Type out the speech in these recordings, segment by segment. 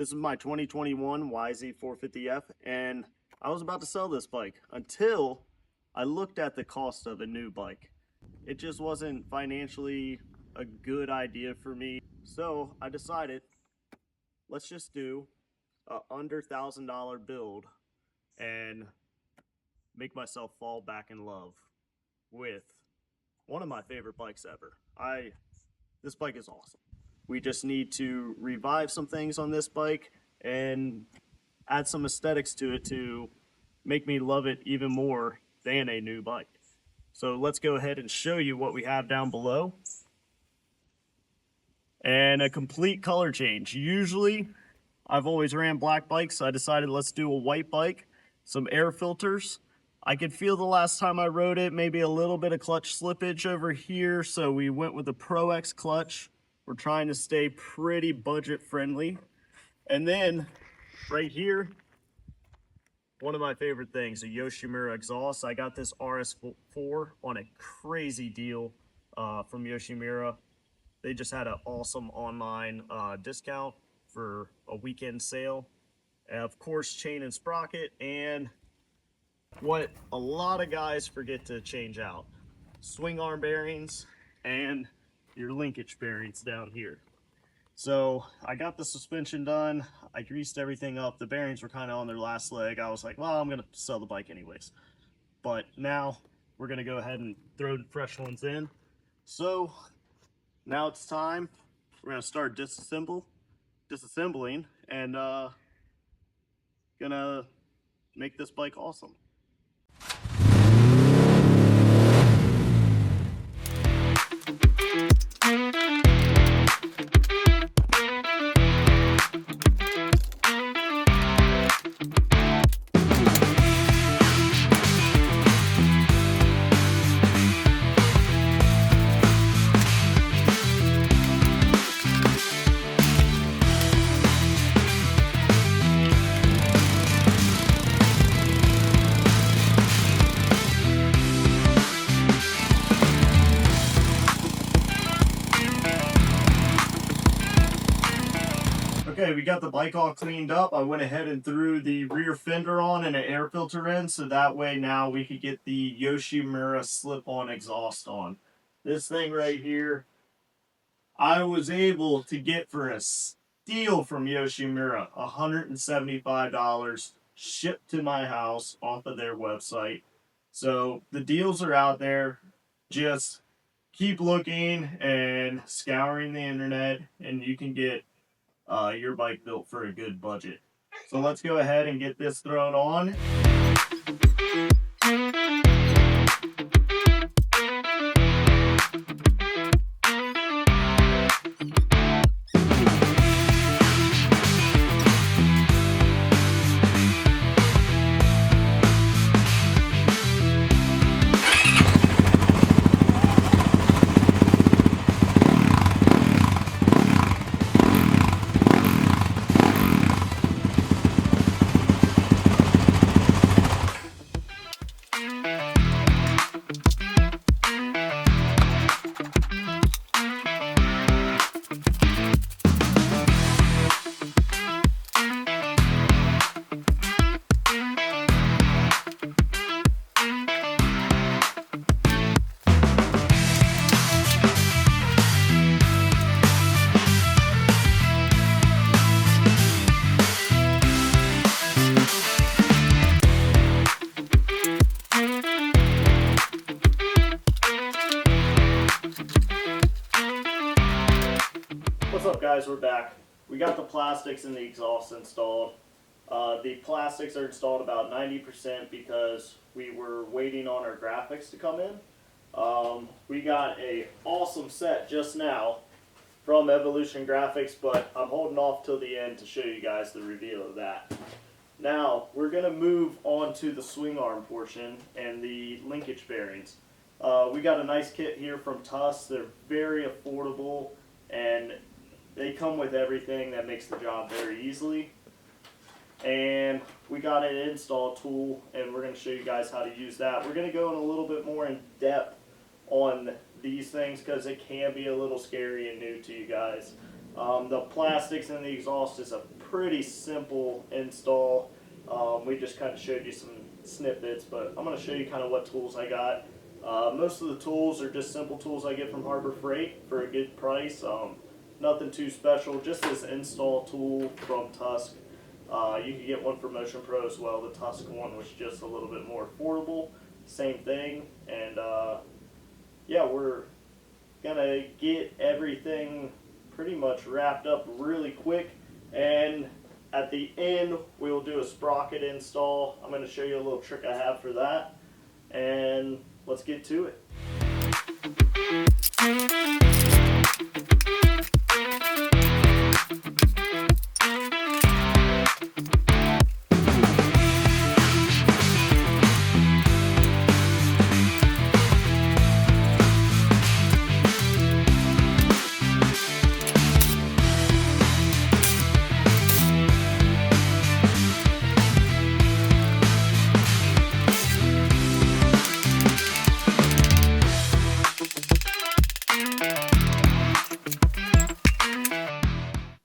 This is my 2021 YZ450F, and I was about to sell this bike until I looked at the cost of a new bike. It just wasn't financially a good idea for me, so I decided let's just do a under $1,000 build and make myself fall back in love with one of my favorite bikes ever. This bike is awesome. We just need to revive some things on this bike and add some aesthetics to it to make me love it even more than a new bike. So let's go ahead and show you what we have down below. And a complete color change. Usually I've always ran black bikes, so I decided let's do a white bike, some air filters. I could feel the last time I rode it, maybe a little bit of clutch slippage over here, so we went with the Pro X clutch. We're trying to stay pretty budget friendly. And then right here, one of my favorite things, a Yoshimura exhaust. I got this RS4 on a crazy deal from Yoshimura. They just had an awesome online discount for a weekend sale. And of course, chain and sprocket, and what a lot of guys forget to change out: swing arm bearings and your linkage bearings down here. So I got the suspension done, I greased everything up, the bearings were kind of on their last leg. I was like, well, I'm gonna sell the bike anyways. But now we're gonna go ahead and throw fresh ones in. So now it's time. We're gonna start disassembling and gonna make this bike awesome. Okay, we got the bike all cleaned up. I went ahead and threw the rear fender on and an air filter in, so that way now we could get the Yoshimura slip-on exhaust on. This thing right here, I was able to get for a steal from Yoshimura, $175 shipped to my house off of their website. So the deals are out there. Just keep looking and scouring the internet, and you can get your bike built for a good budget. So let's go ahead and get this thrown on. What's up, guys? We're back. We got the plastics and the exhaust installed. The plastics are installed about 90% because we were waiting on our graphics to come in. We got a awesome set just now from Evolution Graphics, but I'm holding off till the end to show you guys the reveal of that. Now we're going to move on to the swing arm portion and the linkage bearings. We got a nice kit here from Tuss. They're very affordable and they come with everything that makes the job very easily. And we got an install tool, and we're going to show you guys how to use that. We're going to go in a little bit more in depth on these things because it can be a little scary and new to you guys. The plastics in the exhaust is a pretty simple install. We just kind of showed you some snippets, but I'm going to show you kind of what tools I got. Most of the tools are just simple tools I get from Harbor Freight for a good price. Nothing too special, just this install tool from Tusk. You can get one for Motion Pro as well. The Tusk one was just a little bit more affordable. Same thing, and yeah, we're gonna get everything pretty much wrapped up really quick, and at the end we will do a sprocket install. I'm going to show you a little trick I have for that, and let's get to it.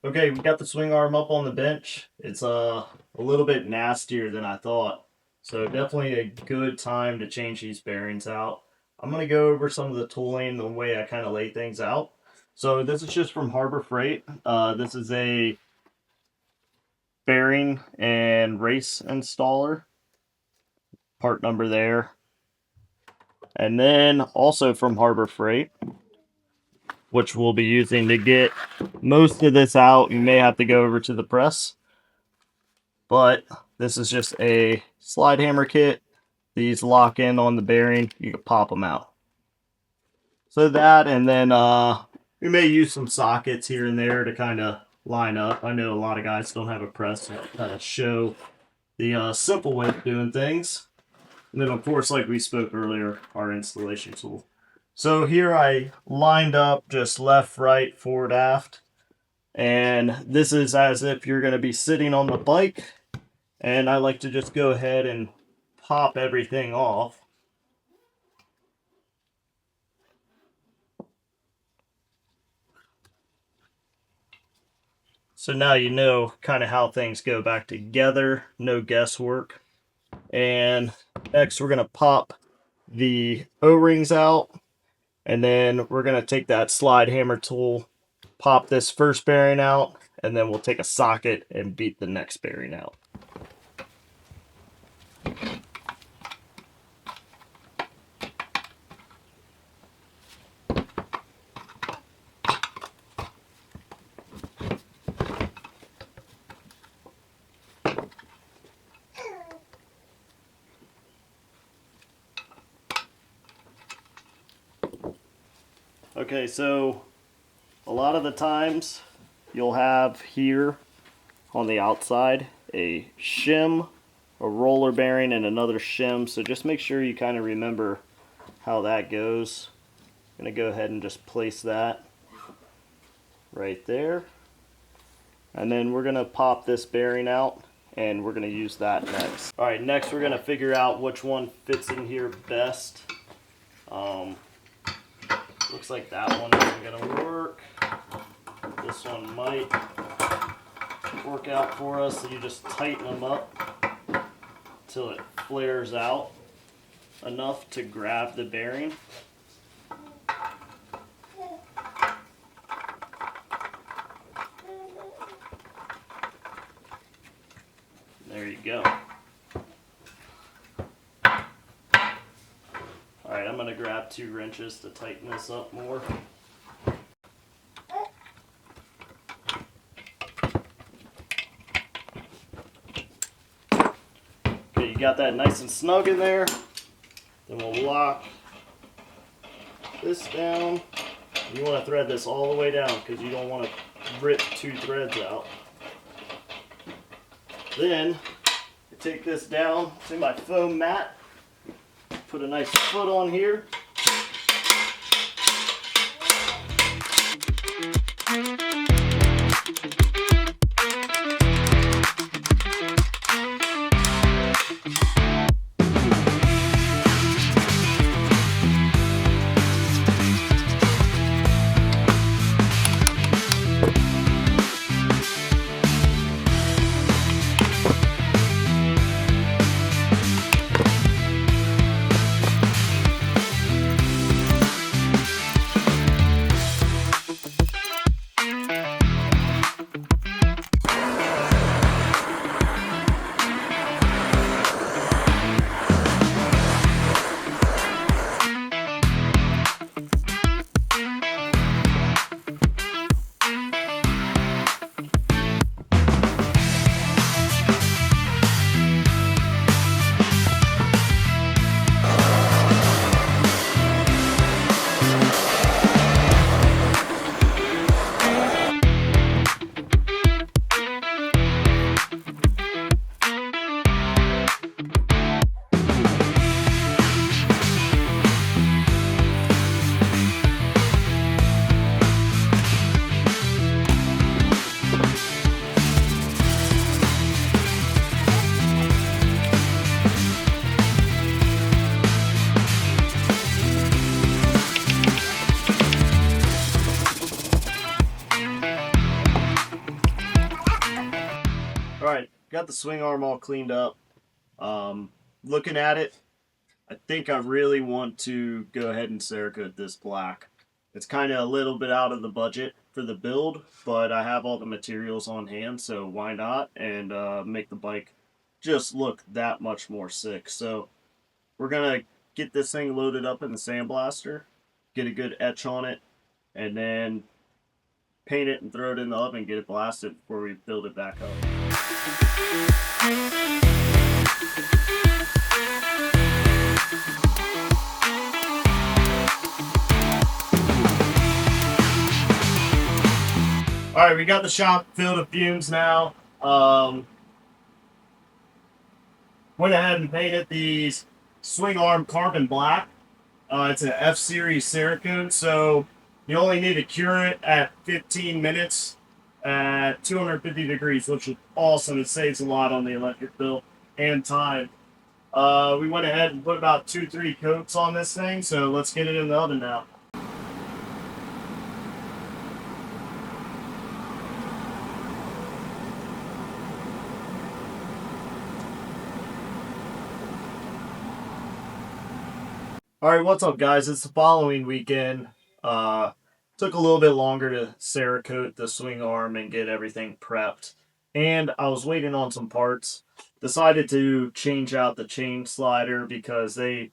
Okay, we got the swing arm up on the bench. It's a little bit nastier than I thought, so definitely a good time to change these bearings out. I'm going to go over some of the tooling, the way I kind of lay things out. So this is just from Harbor Freight. This is a bearing and race installer. Part number there. And then also from Harbor Freight, which we'll be using to get most of this out. You may have to go over to the press, but this is just a slide hammer kit. These lock in on the bearing. You can pop them out. So that, and then we may use some sockets here and there to kind of line up. I know a lot of guys don't have a press to kind of show the simple way of doing things. And then, of course, like we spoke earlier, our installation tool. So here I lined up just left, right, forward, aft. And this is as if you're going to be sitting on the bike. And I like to just go ahead and pop everything off. So now you know kind of how things go back together, no guesswork. And next we're going to pop the O-rings out. And then we're going to take that slide hammer tool, pop this first bearing out, and then we'll take a socket and beat the next bearing out. Okay, so a lot of the times you'll have here on the outside a shim, a roller bearing, and another shim. So just make sure you kind of remember how that goes. I'm going to go ahead and just place that right there. And then we're going to pop this bearing out, and we're going to use that next. Alright, next we're going to figure out which one fits in here best. Looks like that one isn't going to work. This one might work out for us, so you just tighten them up until it flares out enough to grab the bearing. There you go. Alright, I'm going to grab 2 wrenches to tighten this up more. Okay, you got that nice and snug in there. Then we'll lock this down. You want to thread this all the way down because you don't want to rip 2 threads out. Then I take this down to my foam mat. Put a nice foot on here. Alright, got the swing arm all cleaned up. Looking at it, I think I really want to go ahead and Cerakote this black. It's kind of a little bit out of the budget for the build, but I have all the materials on hand, so why not? And make the bike just look that much more sick. So we're gonna get this thing loaded up in the sandblaster, get a good etch on it, and then paint it and throw it in the oven, get it blasted before we build it back up. Alright, we got the shop filled with fumes now. Went ahead and painted these swing arm carbon black. It's an F series Cerakote, so you only need to cure it at 15 minutes at 250 degrees, which is awesome. It saves a lot on the electric bill and time. We went ahead and put about 2-3 coats on this thing, so let's get it in the oven now. Alright, what's up guys? It's the following weekend. Took a little bit longer to Cerakote the swing arm and get everything prepped. And I was waiting on some parts. Decided to change out the chain slider because they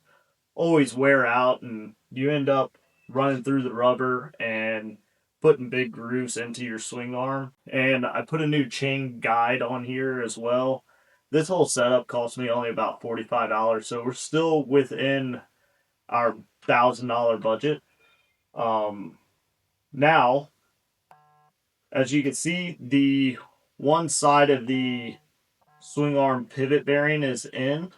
always wear out and you end up running through the rubber and putting big grooves into your swing arm. And I put a new chain guide on here as well. This whole setup cost me only about $45, so we're still within our $1,000 budget. Now, as you can see, the one side of the swing arm pivot bearing is in.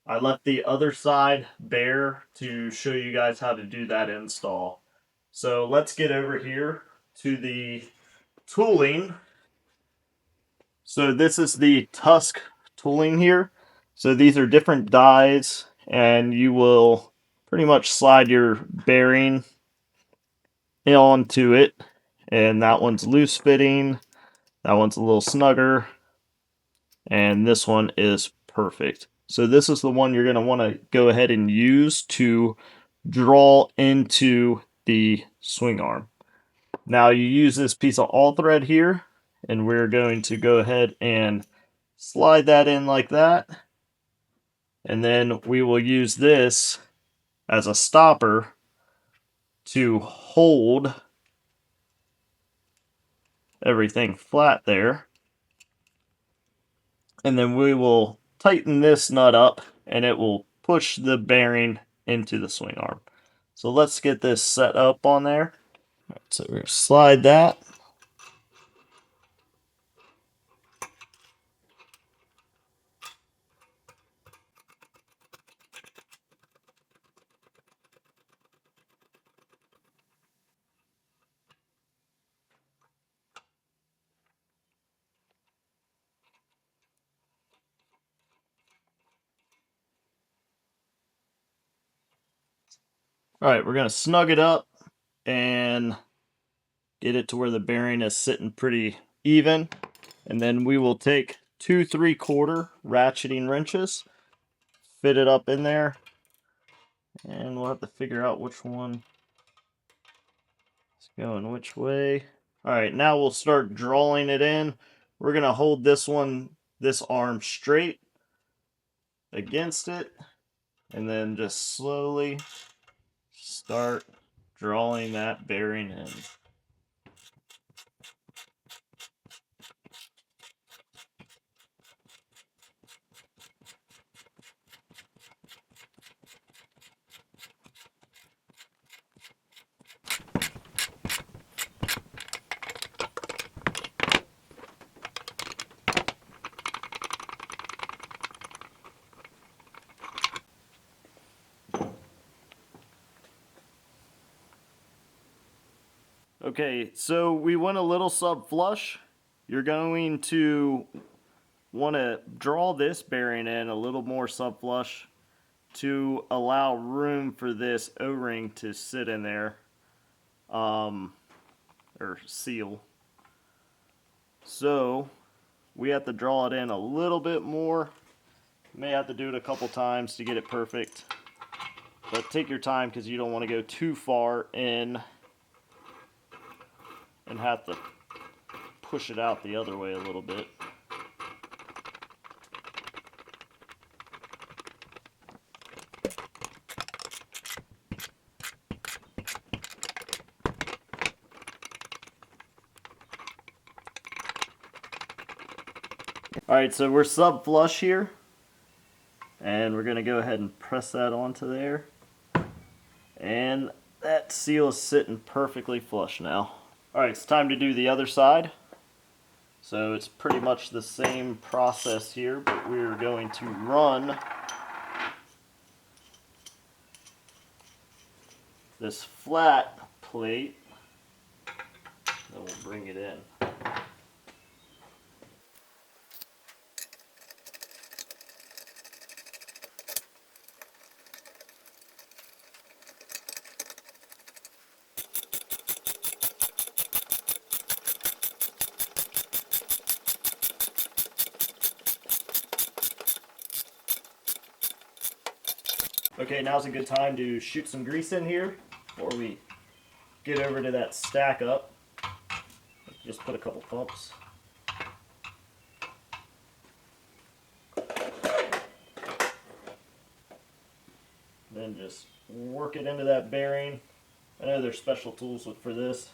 I left the other side bare to show you guys how to do that install. So let's get over here to the tooling. So this is the Tusk tooling here. So these are different dies, and you will pretty much slide your bearing onto it. And that one's loose fitting. That one's a little snugger. And this one is perfect. So this is the one you're going to want to go ahead and use to draw into the swing arm. Now you use this piece of all thread here, and we're going to go ahead and slide that in like that. And then we will use this as a stopper to hold everything flat there. And then we will tighten this nut up and it will push the bearing into the swing arm. So let's get this set up on there. All right, so we're going to slide that. All right, we're going to snug it up and get it to where the bearing is sitting pretty even. And then we will take 2 3/4 ratcheting wrenches, fit it up in there, and we'll have to figure out which one is going which way. All right, now we'll start drawing it in. We're going to hold this arm straight against it, and then just slowly start drawing that bearing in. Okay, so we went a little sub-flush. You're going to want to draw this bearing in a little more sub-flush to allow room for this O-ring to sit in there, or seal. So we have to draw it in a little bit more. May have to do it a couple times to get it perfect. But take your time because you don't want to go too far in and have to push it out the other way a little bit. Alright, so we're sub flush here, and we're going to go ahead and press that onto there, and that seal is sitting perfectly flush now. Alright, it's time to do the other side. So it's pretty much the same process here, but we're going to run this flat plate, then we'll bring it in. Okay, now's a good time to shoot some grease in here before we get over to that stack up. Just put a couple pumps. Then just work it into that bearing. I know there's special tools for this.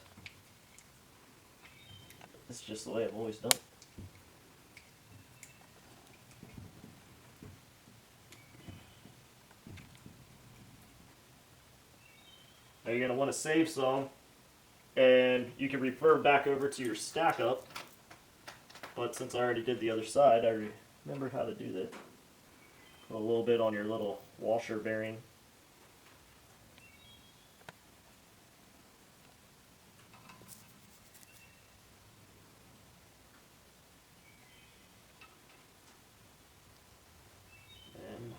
It's just the way I've always done it. Now you're going to want to save some, and you can refer back over to your stack up, but since I already did the other side, I remember how to do that. Put a little bit on your little washer bearing. And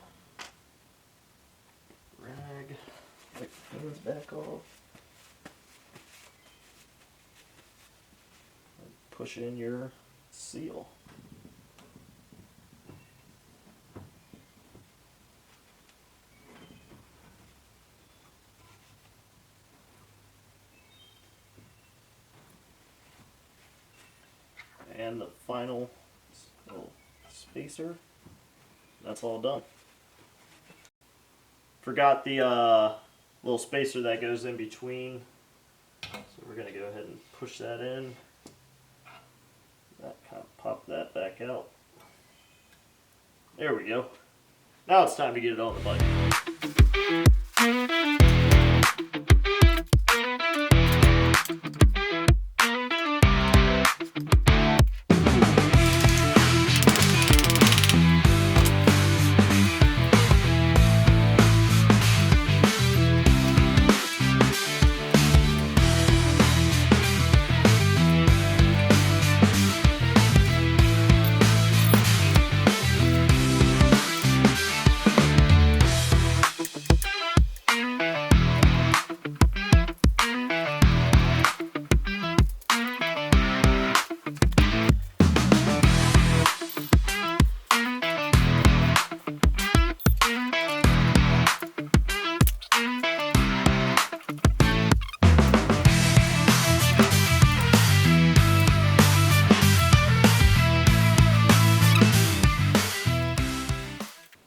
rag. Take the pins back off. And push in your seal. And the final little spacer. That's all done. Forgot the little spacer that goes in between, so we're going to go ahead and push that in. That kind of pop that back out. There we go. Now it's time to get it on the bike.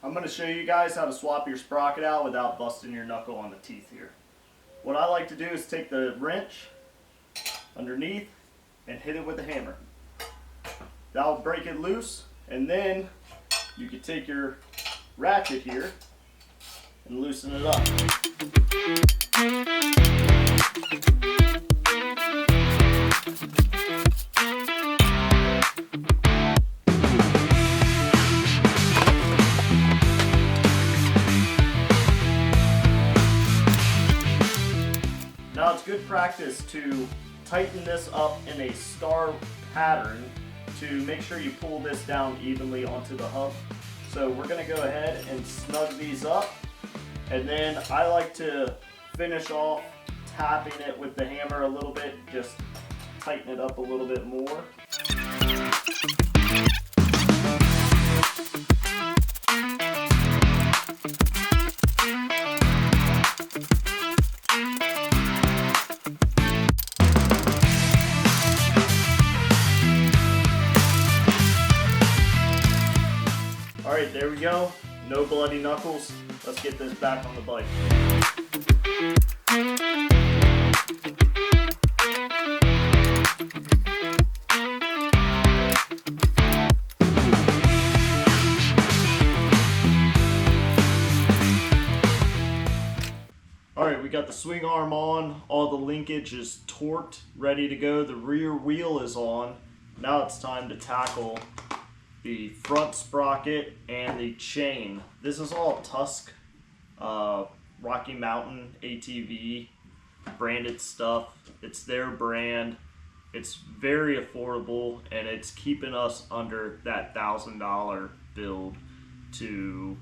I'm going to show you guys how to swap your sprocket out without busting your knuckle on the teeth here. What I like to do is take the wrench underneath and hit it with a hammer. That'll break it loose, and then you can take your ratchet here and loosen it up. Now it's good practice to tighten this up in a star pattern to make sure you pull this down evenly onto the hub. So we're going to go ahead and snug these up, and then I like to finish off tapping it with the hammer a little bit, just tighten it up a little bit more. Alright, there we go. No bloody knuckles. Let's get this back on the bike. Alright, we got the swing arm on, all the linkage is torqued, ready to go, the rear wheel is on. Now it's time to tackle the front sprocket and the chain. This is all Tusk, Rocky Mountain ATV branded stuff. It's their brand. It's very affordable and it's keeping us under that $1,000 build to,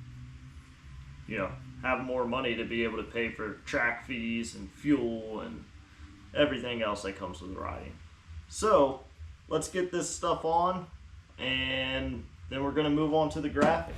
you know, have more money to be able to pay for track fees and fuel and everything else that comes with riding. So let's get this stuff on and then we're going to move on to the graphics.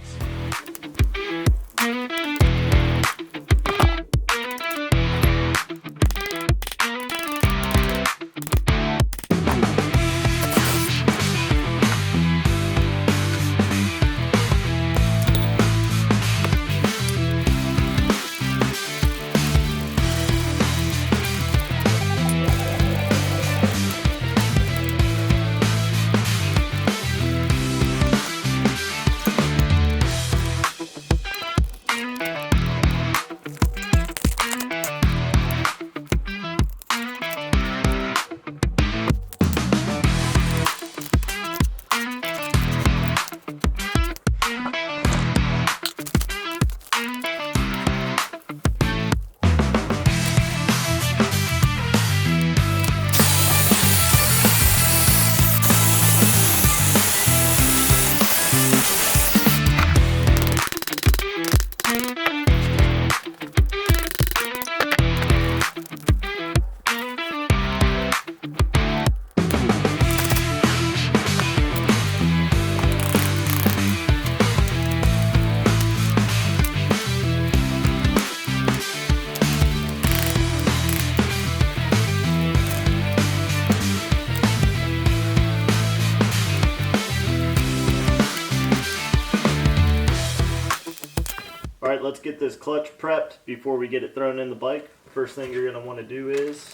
Alright, let's get this clutch prepped before we get it thrown in the bike. First thing you're going to want to do is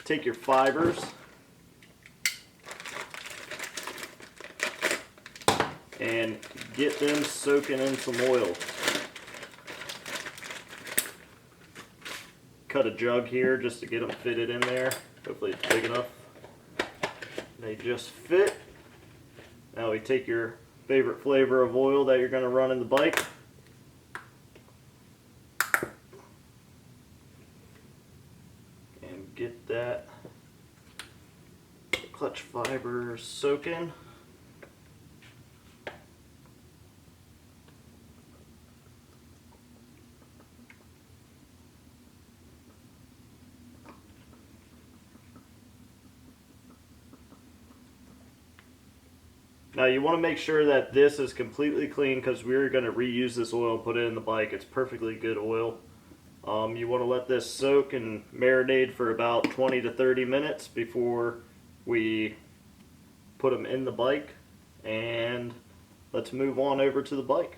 take your fibers and get them soaking in some oil. Cut a jug here just to get them fitted in there. Hopefully it's big enough. They just fit. Now we take your favorite flavor of oil that you're going to run in the bike. And get that clutch fiber soaking. Now you want to make sure that this is completely clean because we're going to reuse this oil and put it in the bike. It's perfectly good oil. You want to let this soak and marinate for about 20 to 30 minutes before we put them in the bike. And let's move on over to the bike.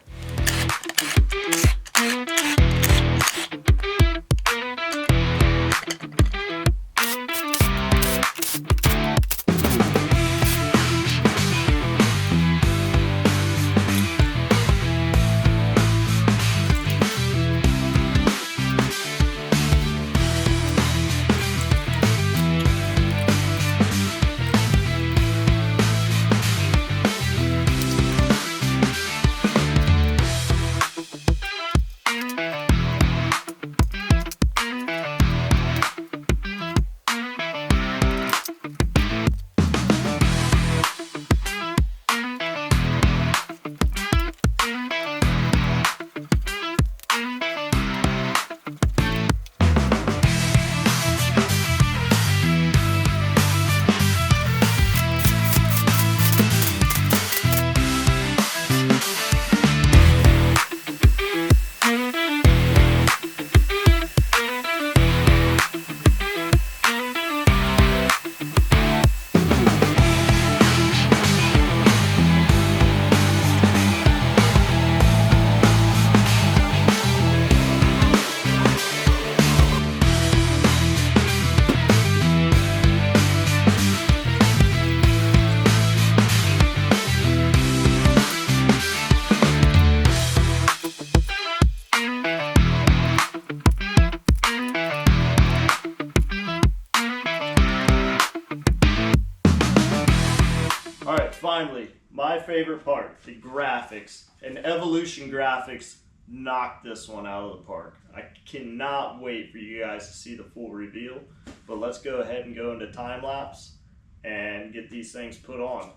finally, my favorite part, the graphics. And Evolution Graphics knocked this one out of the park. I cannot wait for you guys to see the full reveal. But let's go ahead and go into time lapse and get these things put on.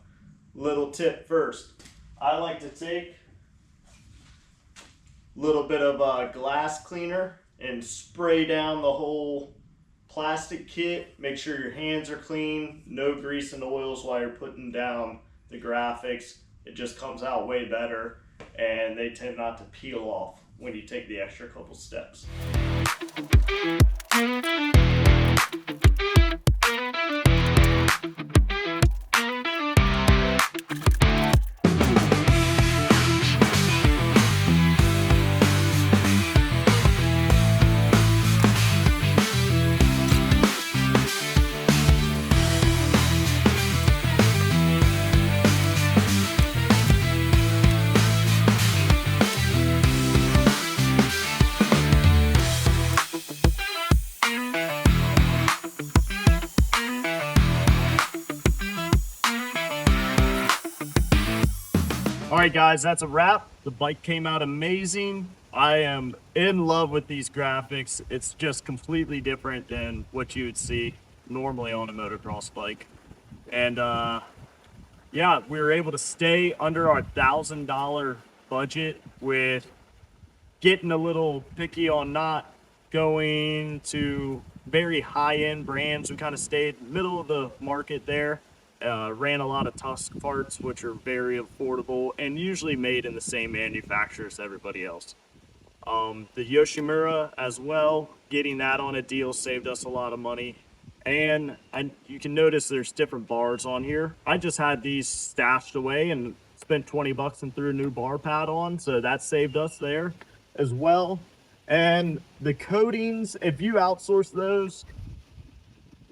Little tip first, I like to take a little bit of glass cleaner and spray down the whole plastic kit. Make sure your hands are clean, no grease and oils while you're putting down the graphics. It just comes out way better, and they tend not to peel off when you take the extra couple steps. Alright guys, that's a wrap. The bike came out amazing. I am in love with these graphics. It's just completely different than what you would see normally on a motocross bike. And yeah, we were able to stay under our $1,000 budget with getting a little picky on not going to very high-end brands. We kind of stayed middle of the market there. Ran a lot of Tusk parts, which are very affordable and usually made in the same manufacturer as everybody else. The Yoshimura as well, getting that on a deal saved us a lot of money. And you can notice there's different bars on here. I just had these stashed away and spent 20 bucks and threw a new bar pad on, so that saved us there as well. And the coatings, if you outsource those,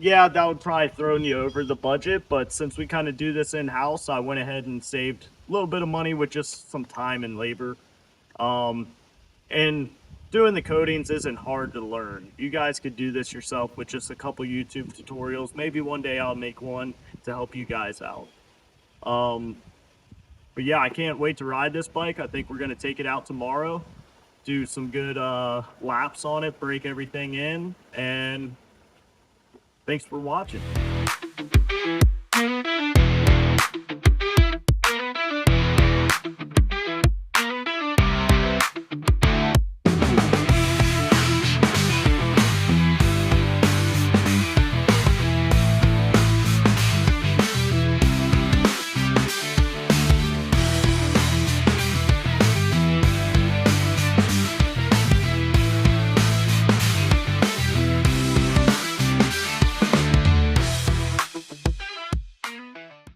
yeah, that would probably throw you over the budget, but since we kind of do this in-house, I went ahead and saved a little bit of money with just some time and labor. And doing the coatings isn't hard to learn. You guys could do this yourself with just a couple YouTube tutorials. Maybe one day I'll make one to help you guys out. But yeah, I can't wait to ride this bike. I think we're going to take it out tomorrow, do some good laps on it, break everything in, and thanks for watching.